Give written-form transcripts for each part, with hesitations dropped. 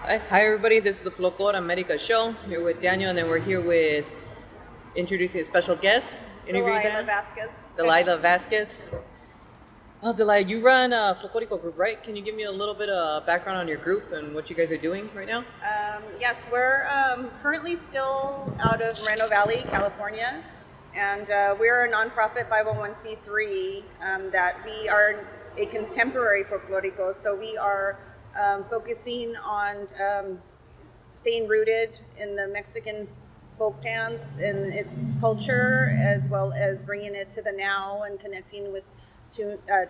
Hi everybody, this is the Folklor America show. Here with Daniel, and then we're here with introducing a special guest. Interview Delilah time. Vasquez. Delilah Vasquez. Oh, Delilah, you run a Folklorico group, right? Can you give me a little bit of background on your group and what you guys are doing right now? Yes, we're currently still out of Moreno Valley, California, and we're a nonprofit 501c3 that we are a contemporary folklorico. So we are focusing on staying rooted in the Mexican folk dance and its culture, as well as bringing it to the now and connecting with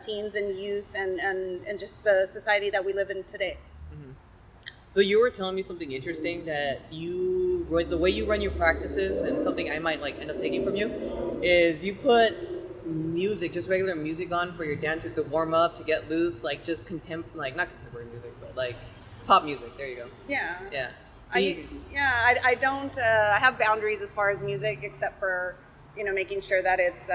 teens and youth and just the society that we live in today. So you were telling me something interesting that the way you run your practices, and something I might like end up taking from you, is you put music, just regular music on for your dancers to warm up, to get loose, like just like not contemporary music, but like pop music. There you go. Yeah. Yeah. I don't I have boundaries as far as music, except for making sure that it's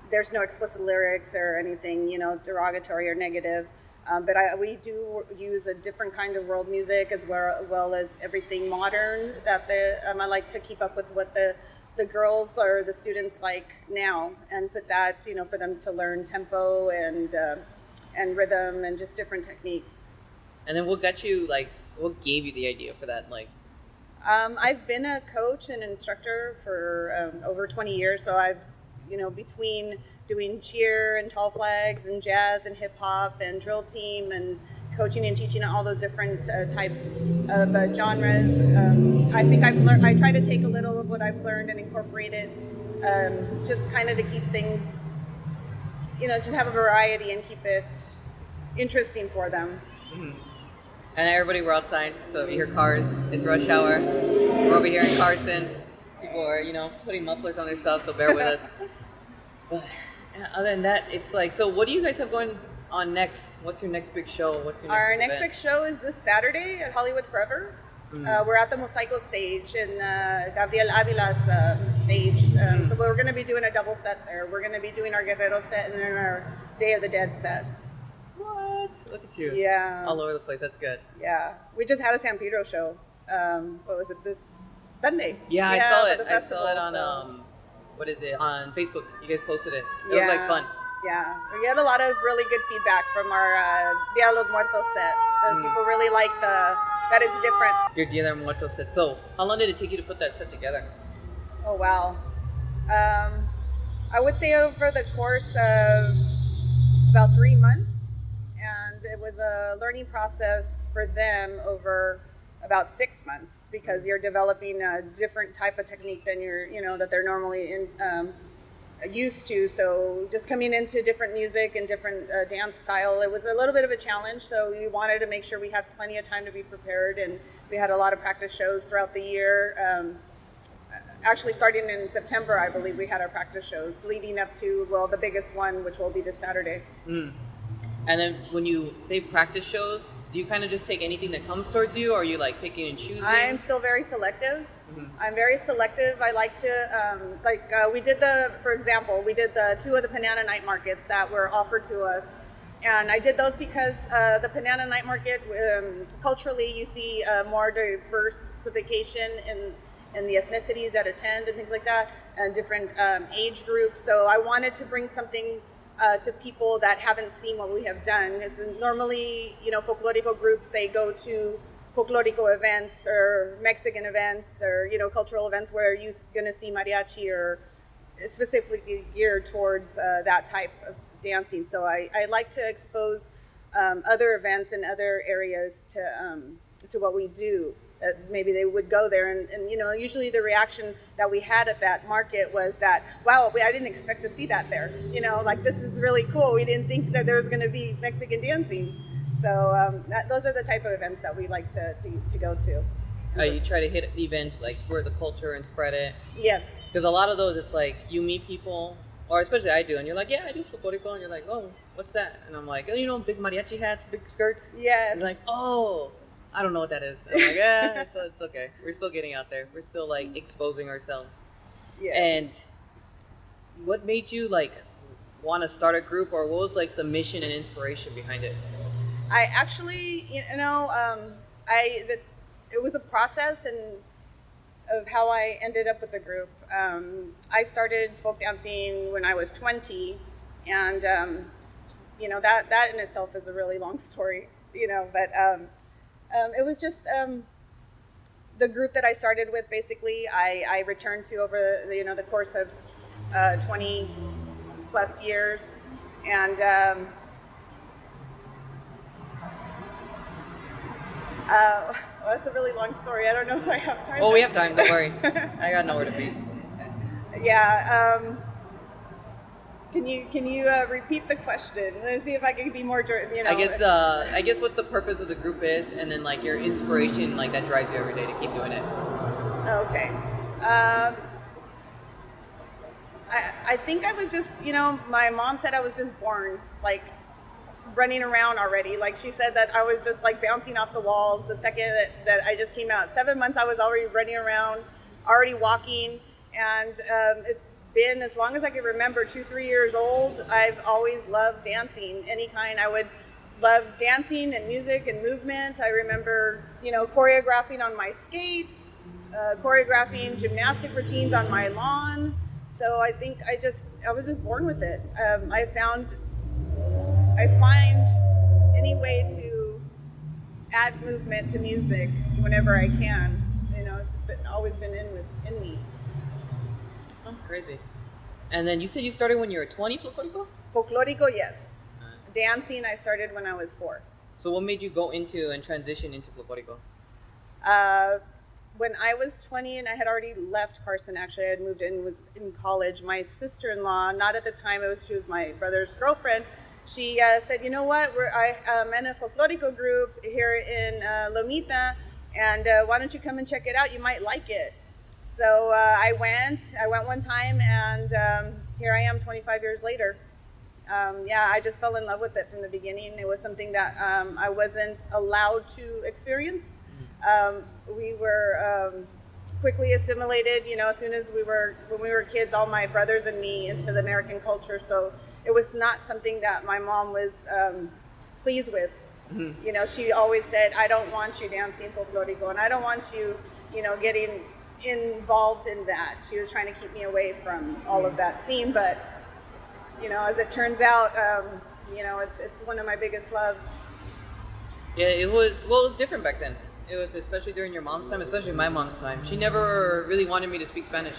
there's no explicit lyrics or anything derogatory or negative. But we do use a different kind of world music, as well as everything modern that I like to keep up with what the girls or the students like now, and put that for them to learn tempo and rhythm and just different techniques. And then what gave you the idea for that? I've been a coach and instructor for over 20 years, so I've between doing cheer and tall flags and jazz and hip hop and drill team and coaching and teaching all those different types of genres. I think I try to take a little of what I've learned and incorporate it, just kind of to keep things, just have a variety and keep it interesting for them. Mm-hmm. And everybody, we're outside, so if you hear cars, it's rush hour. We're over here in Carson. People are, putting mufflers on their stuff, so bear with us. But other than that, it's like, so what do you guys have going on next? What's your next big show? Our next big show is this Saturday at Hollywood Forever. We're at the Mosaico stage in Gabriel Avila's stage. So we're going to be doing a double set there. We're going to be doing our Guerrero set and then our Day of the Dead set. What? Look at you. Yeah. All over the place. That's good. Yeah. We just had a San Pedro show. What was it, this Sunday? Yeah, I saw it. I saw it on, what is it, on Facebook. You guys posted it. It yeah. was like fun. Yeah. We had a lot of really good feedback from our Dia de los Muertos set. People really like that it's different. Your Dia de los Muertos set. So, how long did it take you to put that set together? Oh, wow. I would say over the course of about 3 months. And it was a learning process for them over about 6 months, because you're developing a different type of technique than that they're normally used to. So just coming into different music and different dance style, it was a little bit of a challenge. So we wanted to make sure we had plenty of time to be prepared, and we had a lot of practice shows throughout the year. Actually, starting in September, I believe we had our practice shows leading up to, the biggest one, which will be this Saturday. And then when you say practice shows, do you kind of just take anything that comes towards you, or are you like picking and choosing? I'm still very selective. I'm very selective. I like to, we did for example, we did the 2 of the Panana night markets that were offered to us. And I did those because the Panana night market, culturally, you see more diversification in the ethnicities that attend and things like that, and different age groups. So I wanted to bring something to people that haven't seen what we have done. Because normally, folklorico groups, they go to folklorico events or Mexican events or, cultural events where you're going to see mariachi or specifically geared towards that type of dancing. So I like to expose other events in other areas to what we do. Maybe they would go there and usually the reaction that we had at that market was that, wow, I didn't expect to see that there. This is really cool. We didn't think that there was going to be Mexican dancing. So those are the type of events that we like to go to. You try to hit events like for the culture and spread it. Yes. Because a lot of those, it's like you meet people, or especially I do, and you're like, yeah, I do folklorico, and you're like, oh, what's that? And I'm like, oh, big mariachi hats, big skirts. Yes. And you're like, oh, I don't know what that is. And I'm like, yeah, it's okay. We're still getting out there. We're still like exposing ourselves. Yeah. And what made you want to start a group, or what was the mission and inspiration behind it? I actually, it was a process and of how I ended up with the group. I started folk dancing when I was 20, and that in itself is a really long story, but it was just the group that I started with. Basically, I returned to over the course of 20 plus years, and that's a really long story. I don't know if I have time. Oh, we have time. Don't worry. I got nowhere to be. Yeah. Can you repeat the question? Let's see if I can be more. I guess what the purpose of the group is, and then like your inspiration, like that drives you every day to keep doing it. Okay. I think I was just, my mom said I was just born like running around already. Like she said that I was just like bouncing off the walls the second that I just came out. 7 months I was already running around, already walking, and it's been as long as I can remember, 2-3 years old. I've always loved dancing, any kind. I would love dancing and music and movement. I remember, choreographing on my skates, choreographing gymnastic routines on my lawn. So I think I was just born with it. I find any way to add movement to music whenever I can. It's just always been in me. Oh, crazy. And then you said you started when you were 20, Folklorico? Folklorico, yes. Dancing, I started when I was 4. So what made you go into and transition into Folklorico? When I was 20 and I had already left Carson, actually, I had moved in, was in college. My sister-in-law, not at the time, she was my brother's girlfriend. She said, you know what, I'm in a Folklorico group here in Lomita, and why don't you come and check it out? You might like it. So I went one time, and here I am 25 years later. I just fell in love with it from the beginning. It was something that I wasn't allowed to experience. We were quickly assimilated, as soon as when we were kids, all my brothers and me, into the American culture. So it was not something that my mom was pleased with. Mm-hmm. She always said, I don't want you dancing folklorico, and I don't want you, getting involved in that. She was trying to keep me away from all of that scene. But, as it turns out, it's one of my biggest loves. Yeah, it was different back then. It was, especially during your mom's time, especially my mom's time. She never really wanted me to speak Spanish.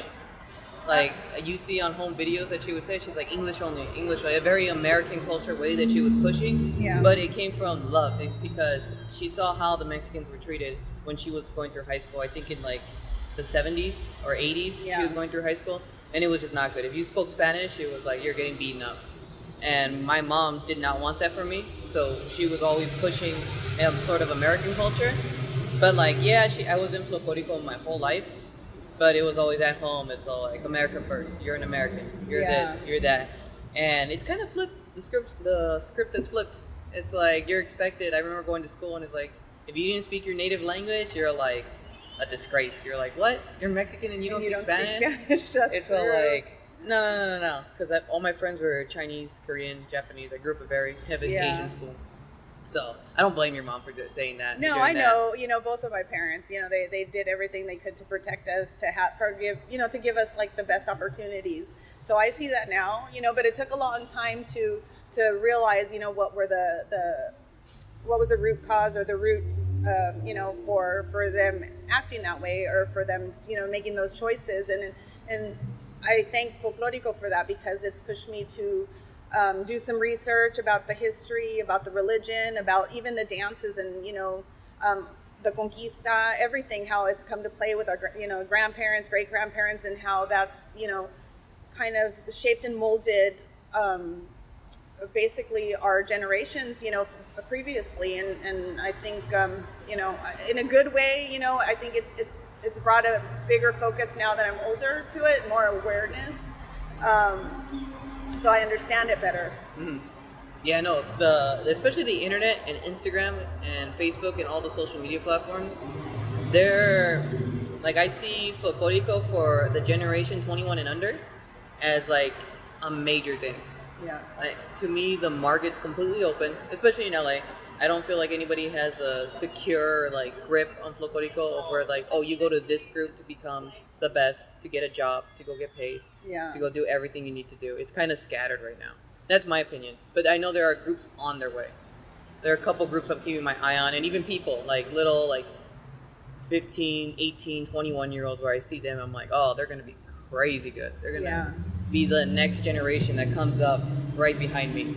Like, you see on home videos that she would say, she's like, English only, a very American culture way that she was pushing. Yeah. But it came from love. It's because she saw how the Mexicans were treated when she was going through high school. I think in like the 70s or 80s, yeah. She was going through high school. And it was just not good. If you spoke Spanish, it was like, you're getting beaten up. And my mom did not want that for me. So she was always pushing sort of American culture. But like, I was in Folklorico my whole life, but it was always at home. It's all like America first. You're an American. You're this. You're that. And it's kind of flipped. The script is flipped. It's like you're expected. I remember going to school and it's like, if you didn't speak your native language, you're like a disgrace. You're like, what? You're Mexican and you don't speak Spanish? That's it's true. all like, no. Because all my friends were Chinese, Korean, Japanese. I grew up a very heavy Asian school. So I don't blame your mom for saying that. No, I know. Both of my parents. They did everything they could to protect us, to give us like the best opportunities. So I see that now. But it took a long time to realize, what were what was the root cause or the roots, for them acting that way, or for them, making those choices. And I thank Folklorico for that, because it's pushed me to do some research about the history, about the religion, about even the dances, and the conquista, everything, how it's come to play with our grandparents, great grandparents, and how that's kind of shaped and molded basically our generations previously, and I think in a good way. I think it's brought a bigger focus now that I'm older to it, more awareness. So I understand it better. Mm-hmm. Yeah, no, especially the internet and Instagram and Facebook and all the social media platforms, they're like, I see Folklorico for the generation 21 and under as like a major thing. Yeah. Like, to me, the market's completely open, especially in LA. I don't feel like anybody has a secure like grip on Folklorico where like, oh, you go to this group to become the best, to get a job, to go get paid, Yeah. to go do everything you need to do. It's kind of scattered right now. That's my opinion. But I know there are groups on their way. There are a couple groups I'm keeping my eye on, and even people like little like 15, 18, 21 year olds where I see them, I'm like, oh, they're going to be crazy good. They're going to be the next generation that comes up right behind me.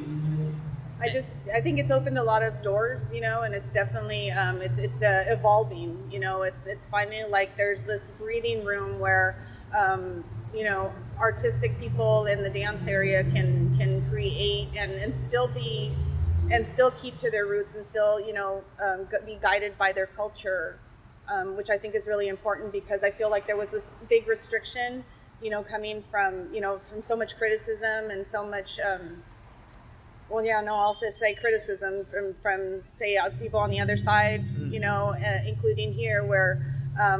I think it's opened a lot of doors, and it's definitely it's evolving. It's finding like there's this breathing room where artistic people in the dance area can create and still keep to their roots and still be guided by their culture, which I think is really important because I feel like there was this big restriction, coming from so much criticism and so much. I'll also say criticism from say people on the other side, including here where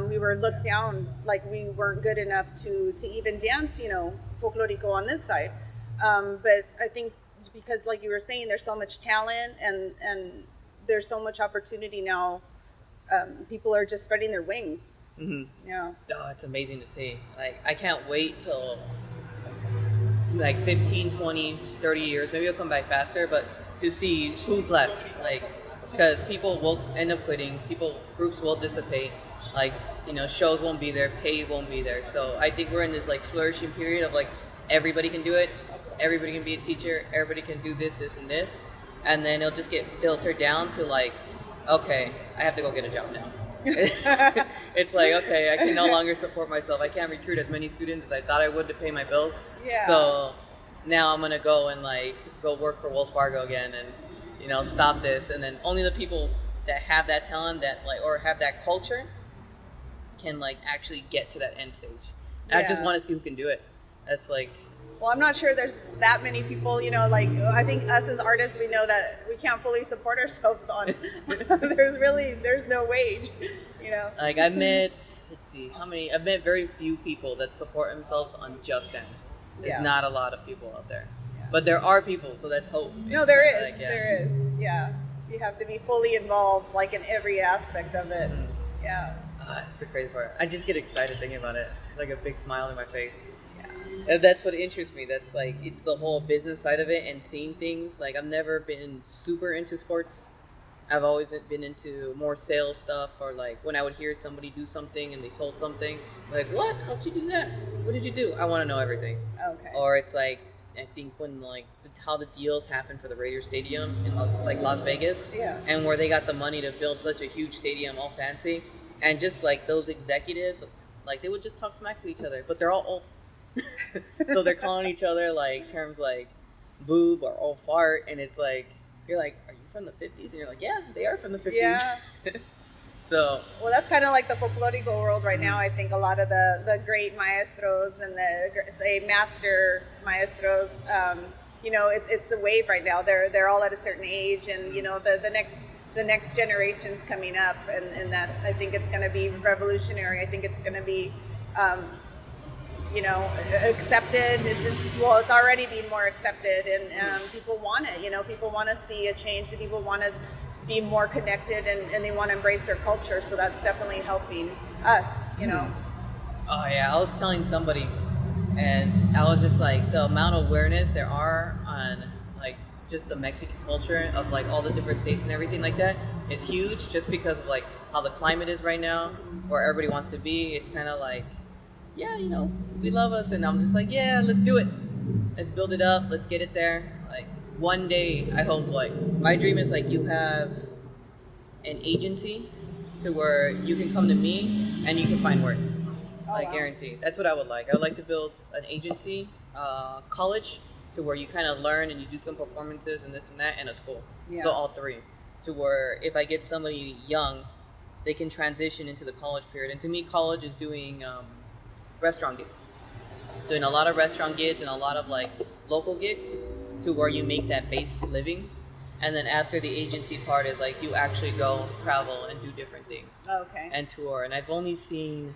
we were looked down, like we weren't good enough to even dance, folklorico on this side. But I think it's because, like you were saying, there's so much talent and there's so much opportunity now. People are just spreading their wings. Mm-hmm. Yeah. Oh, it's amazing to see. Like, I can't wait till like 15, 20, 30 years. Maybe it'll come back faster, but to see who's left. Like, because people will end up quitting. Groups will dissipate. Like, shows won't be there, pay won't be there. So I think we're in this like flourishing period of like everybody can do it. Everybody can be a teacher. Everybody can do this, this, and this. And then it'll just get filtered down to like, okay, I have to go get a job now. It's like, okay, I can no longer support myself. I can't recruit as many students as I thought I would to pay my bills. Yeah. So now I'm gonna go and like go work for Wells Fargo again, and stop this. And then only the people that have that talent, that like or have that culture, can like actually get to that end stage. And I just want to see who can do it. That's like. Well, I'm not sure there's that many people, like I think us as artists, we know that we can't fully support ourselves on. There's no wage, Like I've met very few people that support themselves on Just Dance. There's not a lot of people out there, but there are people, so that's hope. No, there is. Like, there is. Yeah, you have to be fully involved, like in every aspect of it. Mm-hmm. Yeah. That's the crazy part. I just get excited thinking about it, like a big smile in my face. And that's what interests me. That's like, it's the whole business side of it and seeing things. Like, I've never been super into sports. I've always been into more sales stuff, or like when I would hear somebody do something and they sold something, like, what? How'd you do that? What did you do? I want to know everything. Okay. Or it's like, I think when like how the deals happen for the Raiders Stadium in Las Vegas, and where they got the money to build such a huge stadium, all fancy, and just like those executives, like they would just talk smack to each other, but they're all old. So they're calling each other like terms like boob or old fart, and it's like, you're like, are you from the 50s? And you're like, yeah, they are from the 50s. Yeah. So well, that's kind of like the folklorico world right now. I think a lot of the great maestros and the master maestros, it's a wave right now. They're all at a certain age, and the next generation's coming up, and that's, I think it's going to be revolutionary. I think it's going to be accepted. It's already being more accepted, and people want it. People want to see a change. People want to be more connected, and they want to embrace their culture. So that's definitely helping us. Oh yeah, I was telling somebody, and I was just like, the amount of awareness there are on like just the Mexican culture of like all the different states and everything like that is huge. Just because of like how the climate is right now, where everybody wants to be. It's kind of like, yeah, we love us, and I'm just like, yeah, let's do it. Let's build it up. Let's get it there. Like one day, I hope, like my dream is like you have an agency to where you can come to me and you can find work. Like, guarantee. That's what I would like. I would like to build an agency, college, to where you kind of learn and you do some performances and this and that, and a school. Yeah. So all three, to where if I get somebody young, they can transition into the college period. And to me, college is doing restaurant gigs, doing a lot of restaurant gigs and a lot of like local gigs, to where you make that base living, and then after the agency part is like you actually go travel and do different things. Okay. And tour. And I've only seen,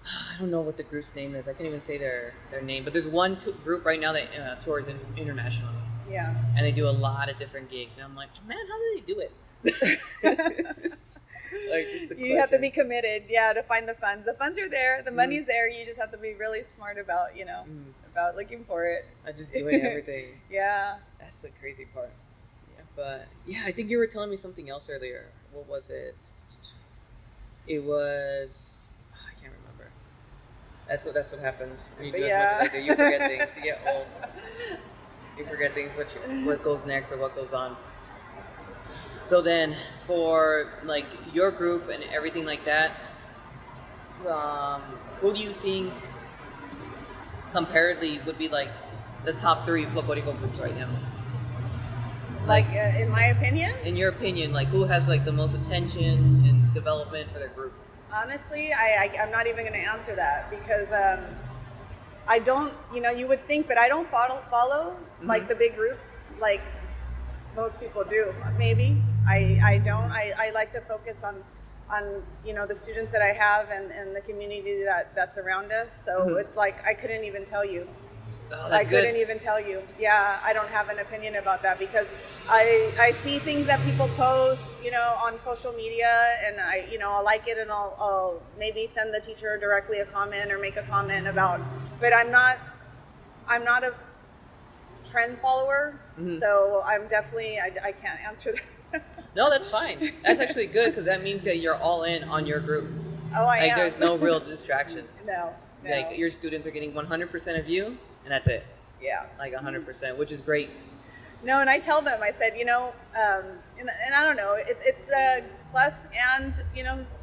I don't know what the group's name is. I can't even say their name, but there's one group right now that tours internationally. Yeah. And they do a lot of different gigs, and I'm like, man, how do they do it? Like just the You have to question. be committed, yeah, to find the funds. The funds are there, the money's there. You just have to be really smart about, about looking for it. Just doing everything. Yeah. That's the crazy part. Yeah, but yeah, I think you were telling me something else earlier. What was it? It was I can't remember. That's what happens when you do as much as I do. You forget things. You get old. You forget things. What goes next or what goes on. So then, for like your group and everything like that, who do you think comparatively would be like the top three folklorico groups right now? In my opinion, In your opinion, like who has like the most attention and development for their group? honestly, I'm not even going to answer that because I don't, you would think, but I don't follow like the big groups like most people do. Maybe I don't. I like to focus on the students that I have and the community that's around us. So it's like I couldn't even tell you. Oh, I couldn't even tell you. Yeah, I don't have an opinion about that because I see things that people post, on social media, and I'll like it and I'll maybe send the teacher directly a comment or make a comment about. But I'm not a trend follower, so I'm definitely I can't answer that. No, that's fine. That's actually good because that means that you're all in on your group. Oh, I am. There's no real distractions. No. Like your students are getting 100% of you, and that's it. Yeah. Like 100%, which is great. No, and I tell them, I said, and I don't know, it's a plus and,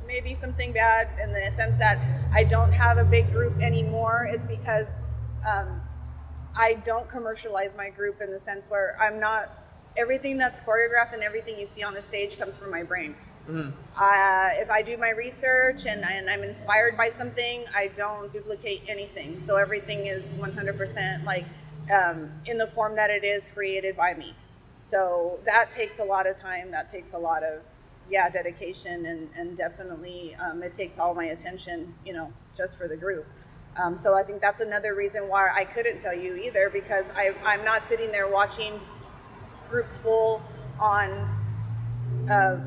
maybe something bad in the sense that I don't have a big group anymore. It's because I don't commercialize my group in the sense where everything that's choreographed and everything you see on the stage comes from my brain. If I do my research and I'm inspired by something, I don't duplicate anything. So everything is 100% like in the form that it is created by me. So that takes a lot of time. That takes a lot of dedication and definitely it takes all my attention, just for the group. So I think that's another reason why I couldn't tell you either, because I'm not sitting there watching groups full on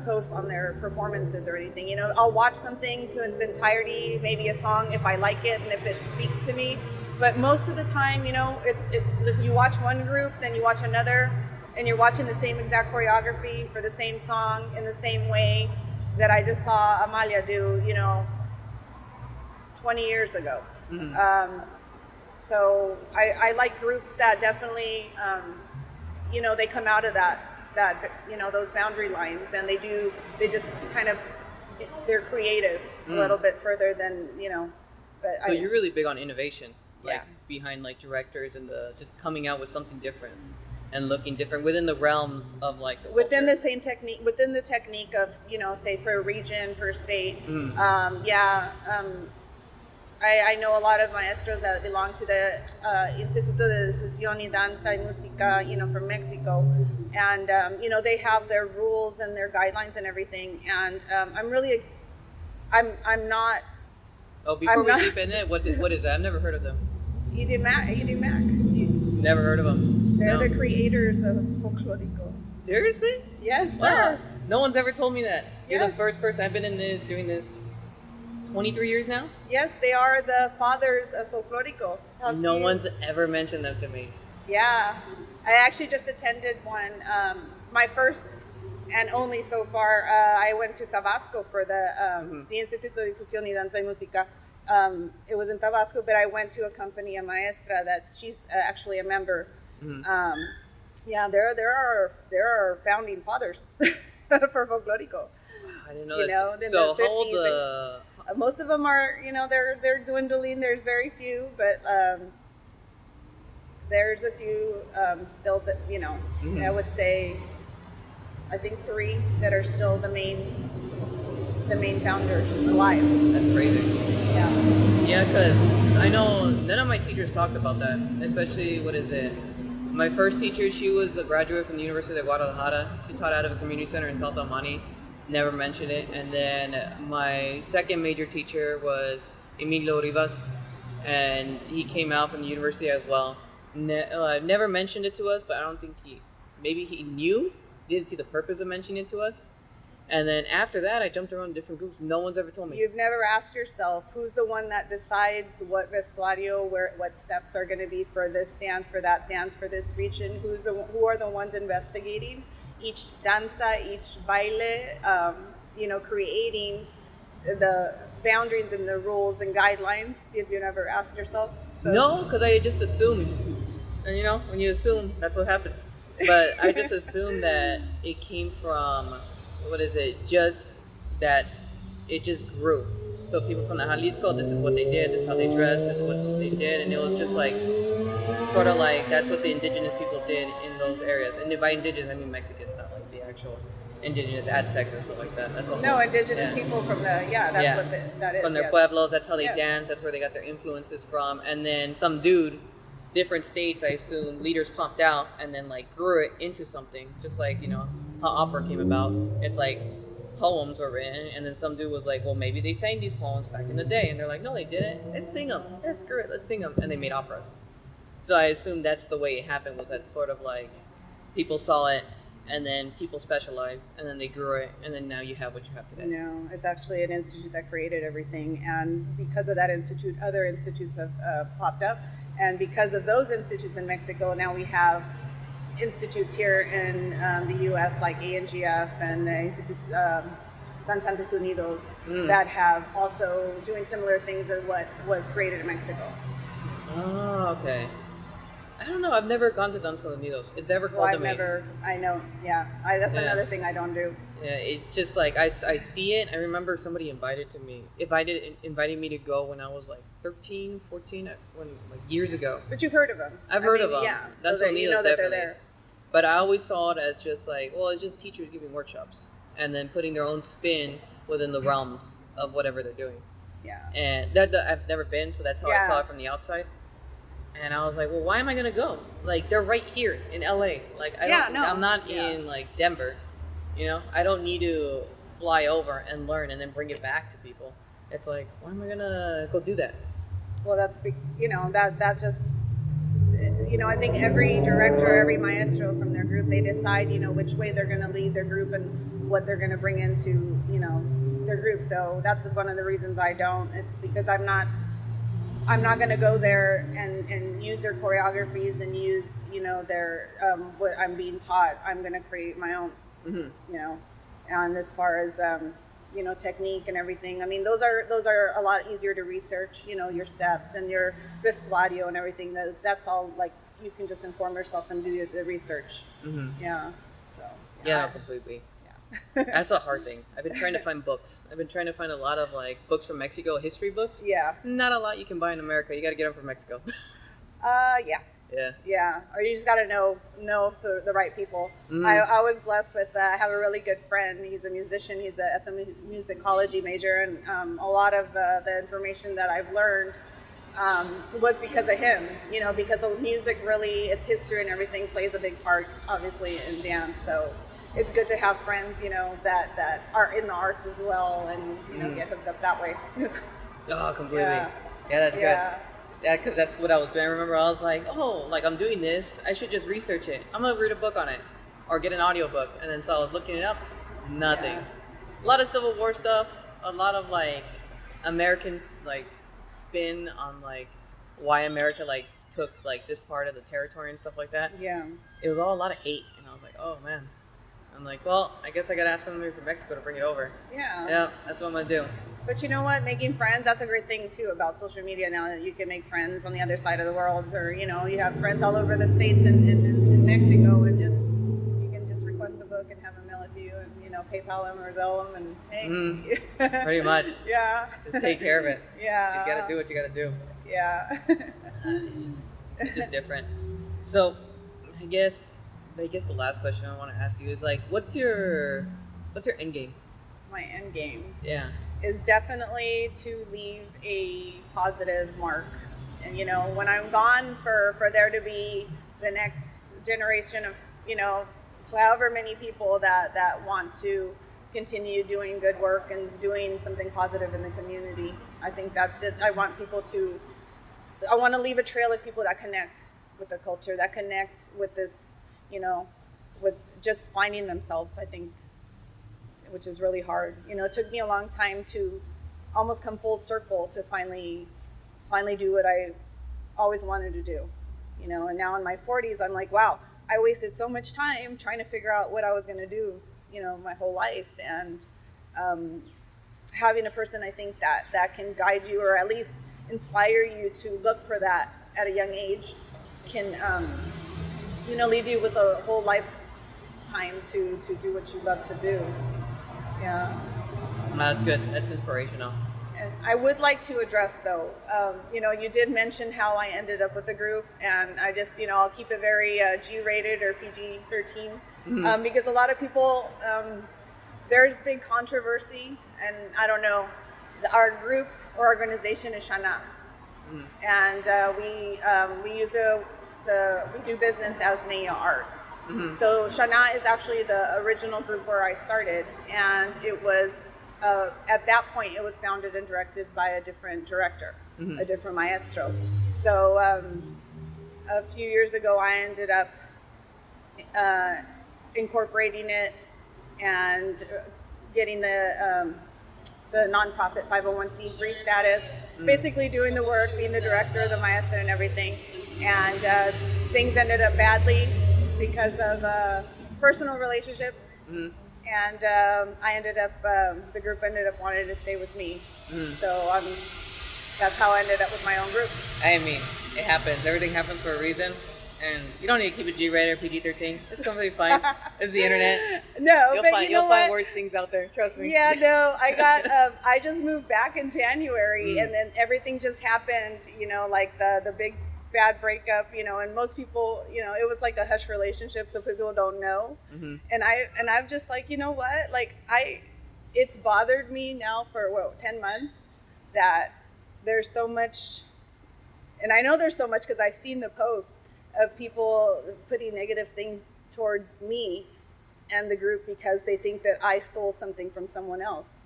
posts on their performances or anything. I'll watch something to its entirety, maybe a song if I like it and if it speaks to me. But most of the time, it's you watch one group, then you watch another, and you're watching the same exact choreography for the same song in the same way that I just saw Amalia do, 20 years ago. So I like groups that definitely, they come out of that those boundary lines, and they just kind of, they're creative a little bit further than, but So you're really big on innovation, Yeah. behind like directors and just coming out with something different and looking different within the realms of like the within culture. the same technique, within the technique of, say per region, per state. I know a lot of maestros that belong to the Instituto de Difusión y Danza y Música, from Mexico. And, they have their rules and their guidelines and everything. And I'm not... Oh, before I'm we not- deep in it, what is that? I've never heard of them. EDMAC. Never heard of them. They're No. the creators of Folklorico. Seriously? Yes, Wow. sir. No one's ever told me that. You're the Yes. first person. I've been doing this 23 years now. Yes, they are the fathers of Folklorico. No one's ever mentioned them to me. Yeah, I actually just attended one. My first and only so far. I went to Tabasco for the Instituto de Difusión y Danza y Música. It was in Tabasco, but I went to accompany a maestra she's actually a member. There are founding fathers for Folklorico. I didn't know You that. know, in So the how old 50s most of them are, they're dwindling. There's very few, but there's a few still that, I would say, I think 3 that are still the main founders alive. That's crazy. Yeah. Yeah, because I know none of my teachers talked about that, especially, my first teacher, she was a graduate from the University of Guadalajara. She taught out of a community center in South El Monte, never mentioned it. And then my second major teacher was Emilio Rivas, and he came out from the university as well. Never mentioned it to us, but I don't think maybe he knew, didn't see the purpose of mentioning it to us. And then after that, I jumped around different groups. No one's ever told me. You've never asked yourself who's the one that decides what vestuario, what steps are going to be for this dance, for that dance, for this region. Who are the ones investigating each danza, each baile, creating the boundaries and the rules and guidelines. If you never asked yourself. No, because I just assumed. And when you assume, that's what happens. But I just assumed that it came from, just that it just grew. So people from the Jalisco, this is what they did, this is how they dress, this is what they did. And it was just like, sort of like, that's what the indigenous people did in those areas. And by indigenous, I mean Mexicans, not like the actual indigenous Aztecs and stuff like that. That's all. No, indigenous people from that is. From their pueblos, that's how they dance, that's where they got their influences from. And then some dude, different states, I assume, leaders popped out and then like grew it into something. Just like, how opera came about. It's like poems were written, and then some dude was like, well, maybe they sang these poems back in the day. And they're like, no, they didn't. Let's sing them. Yeah, screw it, let's sing them. And they made operas. So I assume that's the way it happened, was that sort of like people saw it, and then people specialized, and then they grew it, and then now you have what you have today. No, it's actually an institute that created everything, and because of that institute, other institutes have popped up, and because of those institutes in Mexico, now we have institutes here in the U.S. like ANGF and the Institute Danzantes Unidos that have also doing similar things as what was created in Mexico. Oh, okay. I don't know. I've never gone to Danzantes Unidos. It's never called to me. I know. Yeah. That's another thing I don't do. Yeah, it's just like I see it. I remember somebody invited me to go when I was like 13, 14, years ago. But you've heard of them. I've heard of them. Yeah. Danzantes so that you know that definitely. They're there. But I always saw it as just like, well, it's just teachers giving workshops and then putting their own spin within the realms of whatever they're doing. Yeah. And that I've never been, so that's how I saw it from the outside. And I was like, well, why am I gonna go? Like, they're right here in LA. Like, I'm not in like Denver. I don't need to fly over and learn and then bring it back to people. It's like, why am I gonna go do that? Well, that's that just. I think every director, every maestro from their group, they decide, which way they're going to lead their group and what they're going to bring into, their group. So that's one of the reasons I don't. It's because I'm not going to go there and use their choreographies and use, their, what I'm being taught. I'm going to create my own, and as far as, technique and everything. I mean, those are a lot easier to research, your steps and your vestuario and everything. That's all, like, you can just inform yourself and do the research. Mm-hmm. Yeah. So. Yeah, completely. Yeah. That's a hard thing. I've been trying to find books. I've been trying to find a lot of, like, books from Mexico, history books. Yeah. Not a lot you can buy in America. You got to get them from Mexico. Yeah. Yeah. Yeah. Or you just got to know the right people. Mm. I was blessed with, I have a really good friend. He's a musician. He's an ethnomusicology major. And a lot of the information that I've learned was because of him, because of music really, its history and everything plays a big part, obviously, in dance. So it's good to have friends, that are in the arts as well and, get hooked up that way. Oh, completely. Yeah, that's good. Yeah, because that's what I was doing. I remember I was like, I'm doing this. I should just research it. I'm going to read a book on it or get an audiobook. And then so I was looking it up. Nothing. Yeah. A lot of Civil War stuff. A lot of, like, Americans, like, spin on, like, why America, like, took, like, this part of the territory and stuff like that. Yeah. It was all a lot of hate. And I was like, oh, man. I'm like, well, I guess I got to ask somebody from Mexico to bring it over. Yeah. Yeah, that's what I'm going to do. But you know what? Making friends, that's a great thing, too, about social media now, that you can make friends on the other side of the world. Or, you have friends all over the States and in Mexico, and you can just request a book and have them mail it to you and, PayPal them or Zelle them and, hey. Pretty much. Yeah. Just take care of it. Yeah. You got to do what you got to do. Yeah. It's just different. So, I guess the last question I want to ask you is, like, what's your end game? My end game. Yeah. Is definitely to leave a positive mark. And, when I'm gone, for there to be the next generation of, however many people that want to continue doing good work and doing something positive in the community. I think that's it. I want to leave a trail of people that connect with the culture, that connect with this, with just finding themselves. I think which is really hard. It took me a long time to almost come full circle to finally do what I always wanted to do. And now in my 40s, I'm like, wow, I wasted so much time trying to figure out what I was going to do, my whole life. And having a person, I think that can guide you, or at least inspire you to look for that at a young age, can, leave you with a whole lifetime to do what you love to do. Yeah. That's good. That's inspirational. And I would like to address, though, you did mention how I ended up with the group, and I just, I'll keep it very G-rated or PG-13, because a lot of people, there's big controversy, and I don't know, our group or organization is Shana, and we do business as Naya Arts. So Shana is actually the original group where I started, and it was at that point it was founded and directed by a different director, a different maestro. So a few years ago I ended up incorporating it and getting the nonprofit 501c3 status, basically doing the work, being the director, the maestro, and everything. And things ended up badly because of a personal relationship. And I ended up, the group ended up wanting to stay with me. So that's how I ended up with my own group. I mean, it happens. Everything happens for a reason. And you don't need to keep it G-rated or PG-13. It's completely fine. It's the internet. No, you'll find worse things out there. Trust me. Yeah, no, I got, I just moved back in January, and then everything just happened, like the big bad breakup, and most people, it was like a hush relationship, so people don't know. And I'm just like, what? Like, it's bothered me now for 10 months that there's so much, and I know there's so much because I've seen the posts of people putting negative things towards me and the group because they think that I stole something from someone else.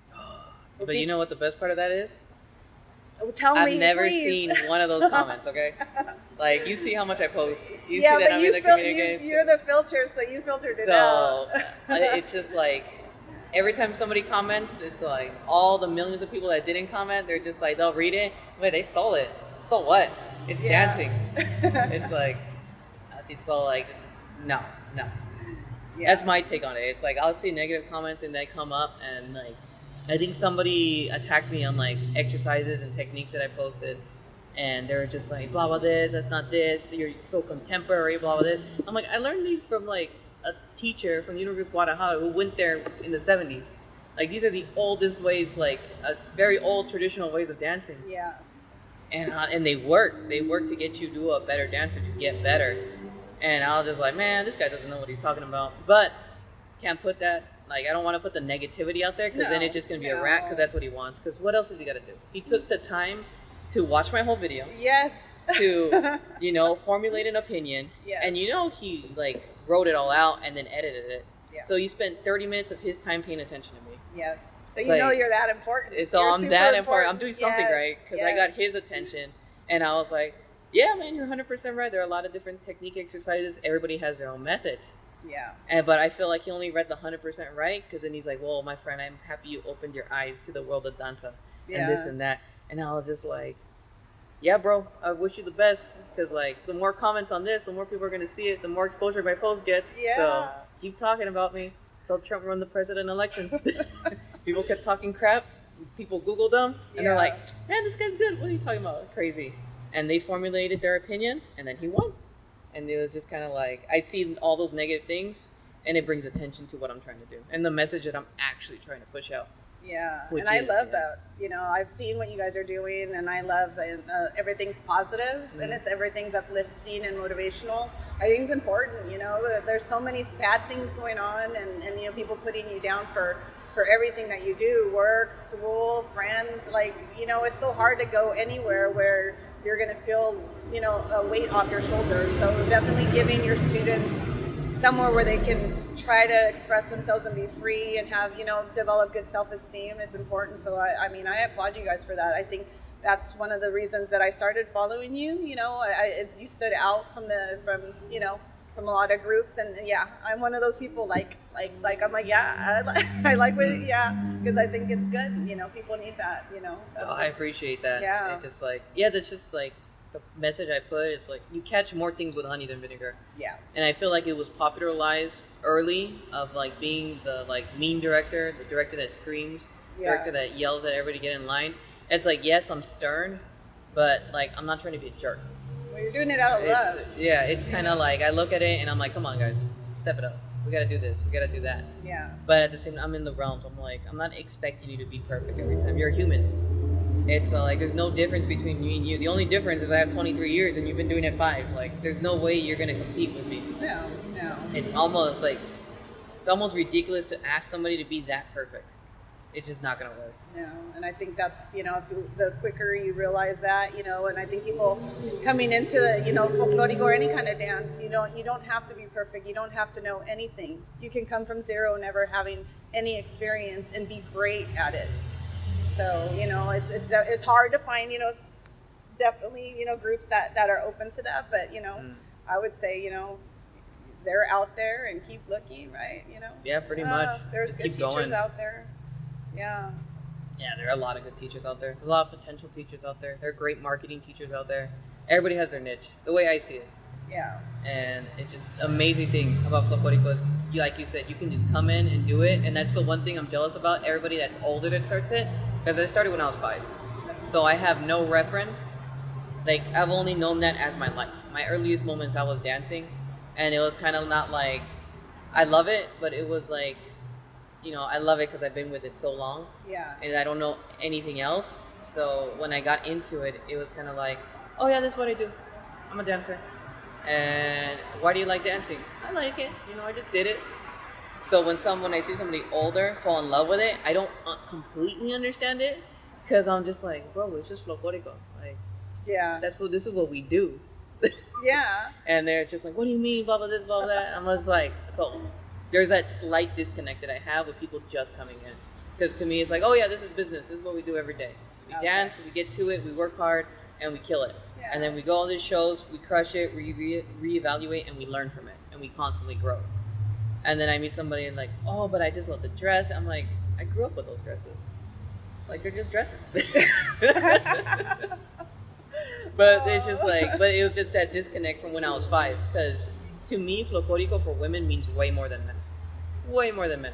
But you know what the best part of that is? Tell me, I've never please. seen one of those comments, okay? Like, you see how much I post. You yeah, see that but I'm in the community. you're the filter, so you filtered it out. So, it's just like, every time somebody comments, it's like, all the millions of people that didn't comment, they're just like, they'll read it. Wait, they stole it. Stole what? It's dancing. It's like, it's all like, no. Yeah. That's my take on it. It's like, I'll see negative comments and they come up, and like, I think somebody attacked me on like exercises and techniques that I posted, and they were just like, blah blah this, that's not this, you're so contemporary, blah blah this. I'm like, I learned these from like a teacher from the University of Guadalajara who went there in the 70s. Like, these are the oldest ways, like very old traditional ways of dancing. Yeah. And they work to get you to do a better dancer, to get better. And I was just like, man, this guy doesn't know what he's talking about. But can't put that, like, I don't want to put the negativity out there, because then it's just going to be a rant, because that's what he wants. Because what else has he got to do? He took the time to watch my whole video. Yes. To, formulate an opinion. Yes. And he, like, wrote it all out and then edited it. Yeah. So he spent 30 minutes of his time paying attention to me. Yes. So it's you're that important. So I'm that important. I'm doing something right, because I got his attention. And I was like, yeah, man, you're 100% right. There are a lot of different technique exercises. Everybody has their own methods. Yeah. But I feel like he only read the 100% right, because then he's like, well, my friend, I'm happy you opened your eyes to the world of danza and this and that. And I was just like, yeah, bro, I wish you the best, because like, the more comments on this, the more people are going to see it, the more exposure my post gets. Yeah. So keep talking about me. So Trump won the president election. People kept talking crap. People Googled them, and they're like, man, this guy's good. What are you talking about? Crazy. And they formulated their opinion, and then he won. And it was just kind of like, I see all those negative things, and it brings attention to what I'm trying to do and the message that I'm actually trying to push out. Yeah, and I love that. I've seen what you guys are doing, and I love that everything's positive, and everything's uplifting and motivational. I think it's important. There's so many bad things going on, and people putting you down for everything that you do, work, school, friends. Like, it's so hard to go anywhere where you're going to feel, a weight off your shoulders. So definitely giving your students somewhere where they can try to express themselves and be free and have, develop good self-esteem is important. So I applaud you guys for that. I think that's one of the reasons that I started following you. You stood out from from a lot of groups, and yeah, I'm one of those people. Like I'm like, yeah, I like what, yeah, because I think it's good. People need that. That's I appreciate that. Yeah. It's just like, yeah, that's just like the message I put. It's like you catch more things with honey than vinegar. Yeah. And I feel like it was popularized early of like being the like mean director, the director that screams, director that yells at everybody to get in line. It's like, yes, I'm stern, but like I'm not trying to be a jerk. Well, you're doing it out of love. Yeah, it's kind of like I look at it and I'm like, come on, guys, step it up. We gotta do this. We gotta do that. Yeah. But at the same time, I'm in the realms. I'm like, I'm not expecting you to be perfect every time. You're a human. It's like there's no difference between me and you. The only difference is I have 23 years and you've been doing it 5. Like, there's no way you're gonna compete with me. No. It's almost ridiculous to ask somebody to be that perfect. It's just not gonna work. No, and I think that's, the quicker you realize that, and I think people coming into, folkloric or any kind of dance, you don't have to be perfect. You don't have to know anything. You can come from zero, never having any experience, and be great at it. So, it's hard to find, definitely, groups that are open to that. But, I would say, they're out there and keep looking, right? Yeah, pretty much. There's just good keep teachers going. out there. Yeah. Yeah, there are a lot of good teachers out there. There's a lot of potential teachers out there. There are great marketing teachers out there. Everybody has their niche, the way I see it. Yeah. And it's just amazing thing about Folklorico is, like you said, you can just come in and do it. And that's the one thing I'm jealous about. Everybody that's older that starts it, because I started when I was 5. So I have no reference. Like, I've only known that as my life. My earliest moments I was dancing, and it was kind of not like, I love it, but it was like, I love it because I've been with it so long. Yeah. And I don't know anything else. So when I got into it, it was kind of like, oh yeah, that's what I do. I'm a dancer. And why do you like dancing? I like it. I just did it. So when I see somebody older fall in love with it, I don't completely understand it because I'm just like, bro, it's just folklorico. Like, yeah, this is what we do. Yeah. And they're just like, what do you mean, blah blah this, blah blah that. I'm just like, so there's that slight disconnect that I have with people just coming in. Because to me, it's like, oh yeah, this is business. This is what we do every day. We dance, we get to it, we work hard, and we kill it. Yeah. And then we go on these shows, we crush it, reevaluate, and we learn from it, and we constantly grow. And then I meet somebody and like, oh, but I just love the dress. I'm like, I grew up with those dresses. Like, they're just dresses. But it's just like, but it was just that disconnect from when I was 5. Because to me, folklorico for women means way more than men. Way more than men.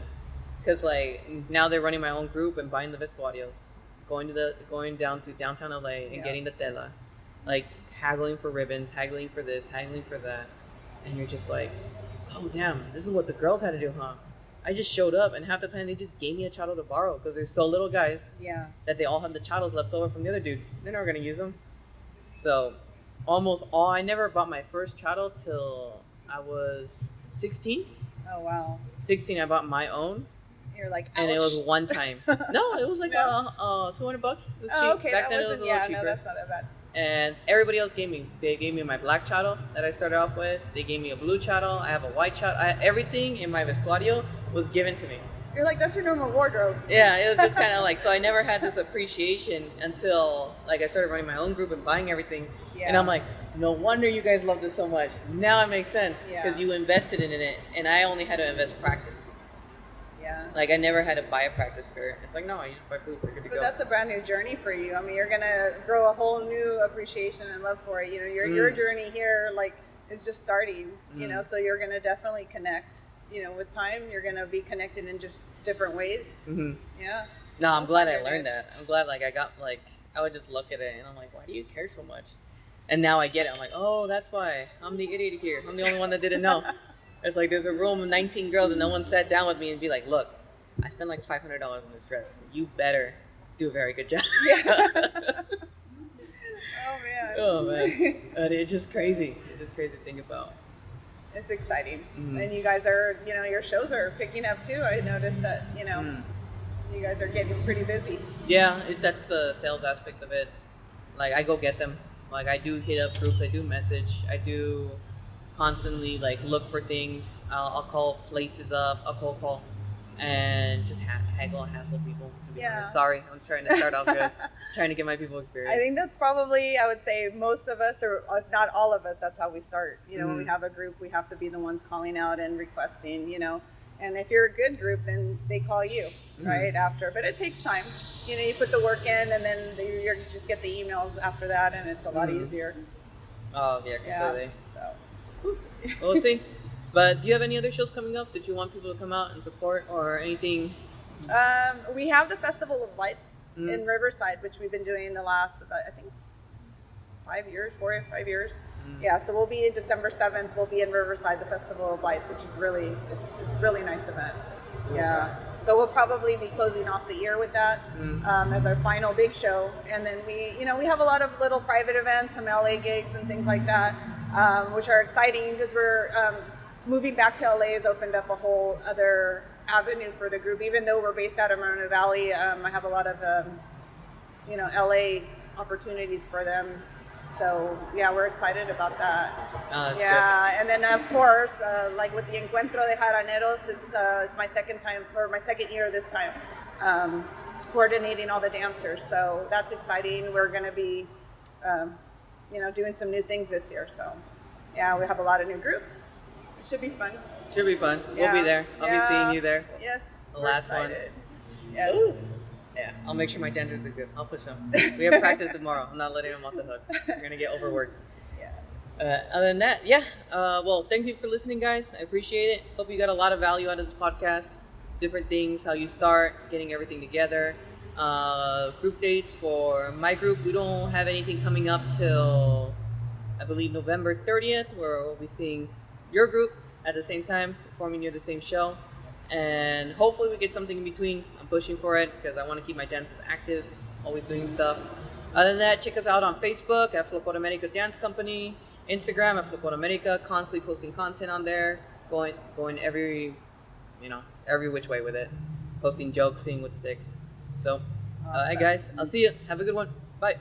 Because like now they're running my own group and buying the vestuarios, going down to downtown LA and getting the tela, like haggling for ribbons, haggling for this, haggling for that, and you're just like, oh damn, this is what the girls had to do, huh? I just showed up and half the time they just gave me a chattel to borrow because there's so little guys that they all have the chattels left over from the other dudes. They're never gonna use them. So I never bought my first chattel till I was 16. Oh wow. 16, I bought my own. You're like, ouch. And it was one time. No, it was like $200. It was cheap. Okay, Back that then wasn't. it was a little Yeah, cheaper. no, that's not that bad. And everybody else they gave me my black chattel that I started off with. They gave me a blue chattel. I have a white chattel. Everything in my vestuario was given to me. You're like, that's your normal wardrobe. Yeah, it was just kind of like, so I never had this appreciation until like I started running my own group and buying everything. Yeah. And I'm like, no wonder you guys love this so much. Now it makes sense because you invested in it, and I only had to invest practice. Yeah. Like I never had to buy a practice skirt. It's like, no, you just buy boots, you're good to go. But that's a brand new journey for you. I mean, you're gonna grow a whole new appreciation and love for it. Your journey here, like, is just starting. So you're gonna definitely connect. With time, you're gonna be connected in just different ways. Mm-hmm. Yeah. No, I'm glad I learned that. I'm glad, like, I would just look at it and I'm like, why do you care so much? And now I get it. I'm like, oh, that's why. I'm the idiot here. I'm the only one that didn't know. It's like there's a room of 19 girls and no one sat down with me and be like, look, I spent like $500 on this dress. You better do a very good job. Yeah. Oh, man. But it's just crazy. It's just crazy to think about. It's exciting. Mm-hmm. And you guys are, your shows are picking up too. I noticed that, you guys are getting pretty busy. Yeah, that's the sales aspect of it. Like, I go get them. Like, I do hit up groups. I do message. I do constantly, like, look for things. I'll call places up. I'll cold call. and just haggle and hassle people. To be Yeah. honest. Sorry, I'm trying to start off good, trying to get my people experience. I think that's probably, I would say, most of us, or if not all of us, that's how we start. You know, when we have a group, we have to be the ones calling out and requesting, you know. And if you're a good group, then they call you right after. But it takes time. You know, you put the work in, and then you just get the emails after that, and it's a lot easier. Oh, yeah, completely. So. Well, we'll see. But do you have any other shows coming up that you want people to come out and support or anything? We have the Festival of Lights in Riverside, which we've been doing the last, I think, 4 or 5 years. Yeah, so we'll be December 7th. We'll be in Riverside, the Festival of Lights, which is really, it's a really nice event. Yeah. So we'll probably be closing off the year with that as our final big show. And then we have a lot of little private events, some LA gigs and things like that, which are exciting because we're moving back to LA has opened up a whole other avenue for the group. Even though we're based out of Moreno Valley, I have a lot of, LA opportunities for them. So yeah, we're excited about that. Good. And then of course, like with the Encuentro de Jaraneros, it's my second year this time, coordinating all the dancers. So that's exciting. We're going to be, doing some new things this year. So yeah, we have a lot of new groups. It should be fun. Should be fun. Yeah. We'll be there. I'll be seeing you there. Yes. The last excited. one. Yes. Ooh. Yeah, I'll make sure my dancers are good. I'll push them. We have practice tomorrow. I'm not letting them off the hook. We're going to get overworked. Yeah. Other than that, yeah. Well, thank you for listening, guys. I appreciate it. Hope you got a lot of value out of this podcast. Different things, how you start, getting everything together. Group dates for my group. We don't have anything coming up till, I believe, November 30th, where we'll be seeing your group at the same time, performing near the same show. And hopefully we get something in between. I'm pushing for it because I want to keep my dancers active, always doing stuff. Other than that, check us out on Facebook at Folklor America Dance Company, Instagram at Folklor America, constantly posting content on there, going every which way with it, posting jokes, seeing what sticks. So, Awesome. hey guys, I'll see you. Have a good one. Bye.